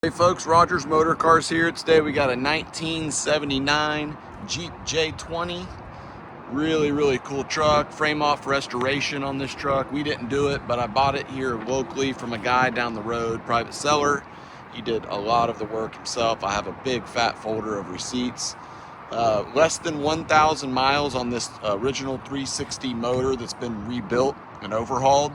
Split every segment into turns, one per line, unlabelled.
Hey folks, Rogers Motor Cars here. Today we got a 1979 Jeep J20. Really cool truck. Frame off restoration on this truck. We didn't do it, but I bought it here locally from a guy down the road, private seller. He did a lot of the work himself. I have a big fat folder of receipts. Less than 1,000 miles on this original 360 motor that's been rebuilt and overhauled.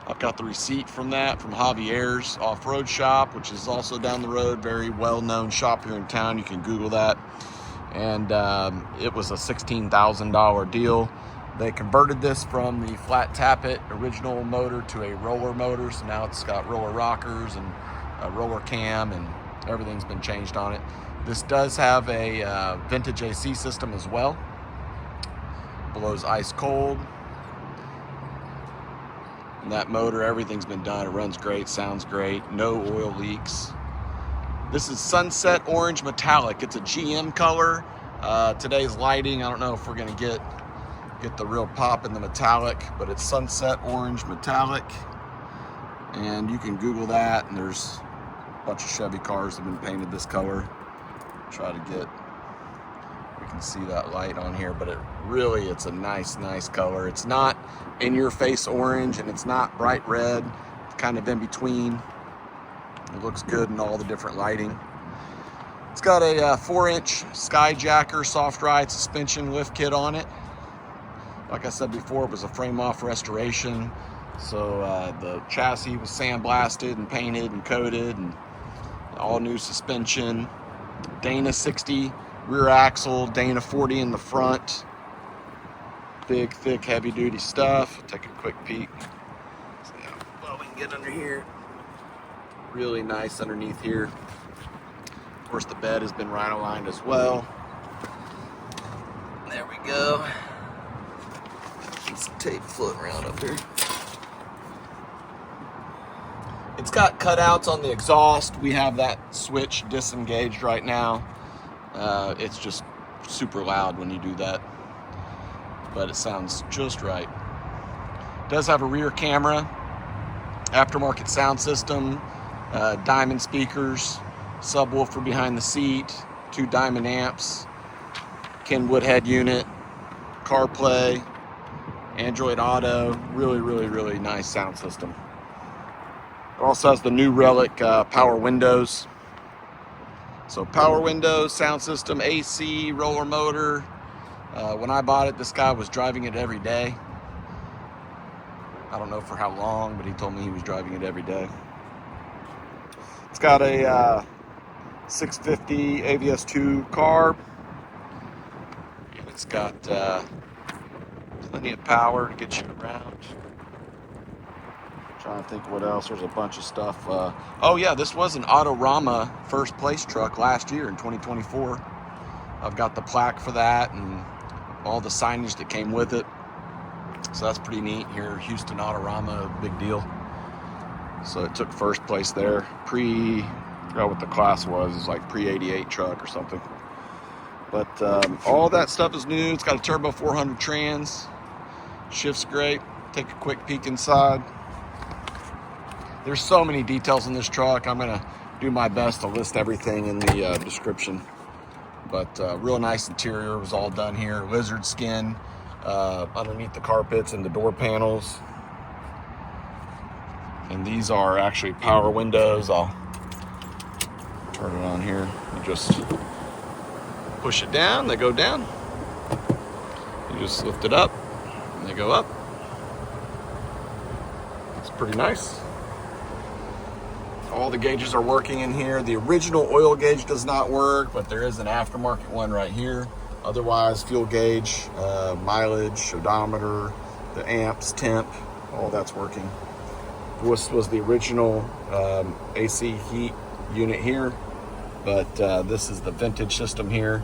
I've got the receipt from that from Javier's off-road shop, which is also down the road. Very well-known shop here in town. You can Google that. And it was a $16,000 deal. They converted this from the flat tappet original motor to a roller motor. So now it's got roller rockers and a roller cam, and everything's been changed on it. This does have a vintage AC system as well. Blows ice cold. And that motor, everything's been done. It runs great, sounds great, no oil leaks. This is Sunset Orange Metallic. It's a GM color. Today's lighting, I don't know if we're gonna get the real pop in the metallic, but it's Sunset Orange Metallic. And you can Google that, and there's a bunch of Chevy cars that have been painted this color. Try to get, we can see that light on here, but it's a nice color. It's not in your face orange, and it's not bright red. It's kind of in between. It looks good in all the different lighting. It's got a 4-inch Skyjacker soft ride suspension lift kit on it. Like I said before, it was a frame off restoration. So the chassis was sandblasted and painted and coated, and all new suspension. Dana 60 rear axle, Dana 40 in the front. Big, thick, heavy-duty stuff. Take a quick peek. See how well we can get under here. Really nice underneath here. Of course, the bed has been rhino-lined as well. There we go. Some tape floating around up here. It's got cutouts on the exhaust. We have that switch disengaged right now. It's just super loud when you do that, but it sounds just right. It does have a rear camera, aftermarket sound system, diamond speakers, subwoofer behind the seat, 2 diamond amps, Kenwood head unit, CarPlay, Android Auto. Really nice sound system. It also has the new Relic power windows. So power windows, sound system, AC, roller motor. When I bought it, this guy was driving it every day. I don't know for how long, but he told me he was driving it every day. It's got a 650 AVS2 carb. It's got plenty of power to get you around. Trying to think what else. There's a bunch of stuff. Oh yeah, this was an Autorama first place truck last year in 2024. I've got the plaque for that and all the signage that came with it. So that's pretty neat here. Houston Autorama, big deal. So it took first place there. I forgot what the class was. It was like pre-88 truck or something. But all that stuff is new. It's got a turbo 400 trans. Shifts great. Take a quick peek inside. There's so many details in this truck. I'm gonna do my best to list everything in the description. But real nice interior was all done here. Lizard skin underneath the carpets and the door panels. And these are actually power windows. I'll turn it on here. You just push it down, they go down. You just lift it up and they go up. It's pretty nice. All the gauges are working in here. The original oil gauge does not work, but there is an aftermarket one right here. Otherwise, fuel gauge, mileage, odometer, the amps, temp, all that's working. This was the original AC heat unit here, but this is the vintage system here.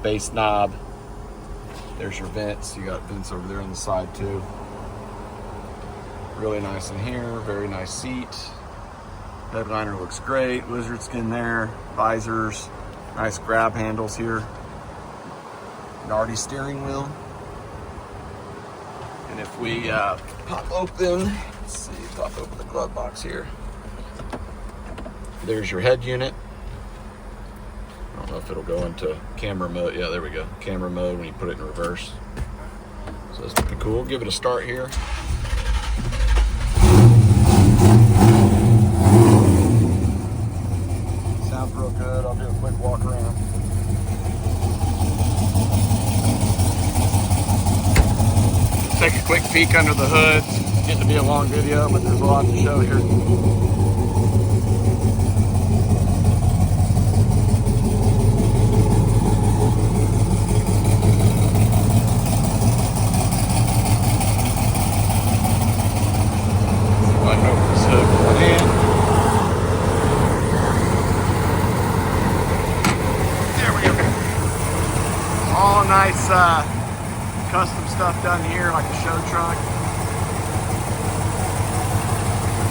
Base knob. There's your vents. You got vents over there on the side too. Really nice in here. Very nice seat. Headliner looks great. Lizard skin there. Visors. Nice grab handles here. Nardi steering wheel. And if we pop open, let's see, pop open the glove box here. There's your head unit. I don't know if it'll go into camera mode. Yeah, there we go. Camera mode when you put it in reverse. So it's pretty cool. Give it a start here. Sounds real good. I'll do a quick walk around. Take a quick peek under the hood. It's getting to be a long video, but there's a lot to show here. All nice custom stuff done here, like a show truck.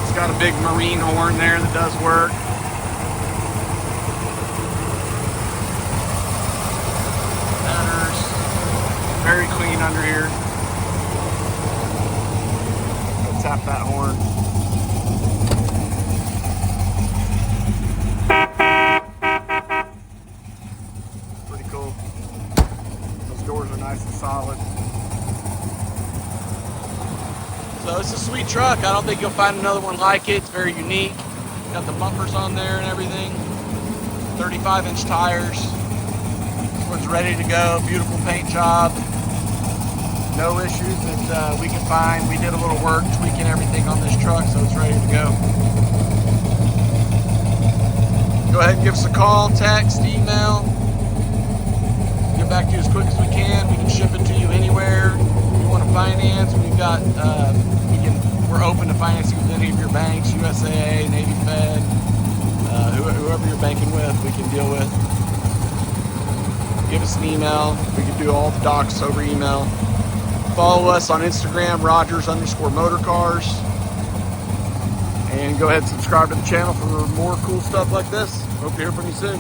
It's got a big marine horn there that does work. Headers, very clean under here. Let's tap that horn. Pretty cool. Those doors are nice and solid. So it's a sweet truck. I don't think you'll find another one like it. It's very unique. Got the bumpers on there and everything. 35-inch tires. This one's ready to go. Beautiful paint job. No issues that we can find. We did a little work tweaking everything on this truck, so it's ready to go. Go ahead and give us a call, text, email. Get back to you as quick as we can. We can ship it to you anywhere. If you want to finance, we've got we're open to financing with any of your banks, USAA, Navy Fed, whoever you're banking with, we can deal with. Give us an email. We can do all the docs over email. Follow us on Instagram, Rogers_motorcars. And go ahead and subscribe to the channel for more cool stuff like this. Hope to hear from you soon.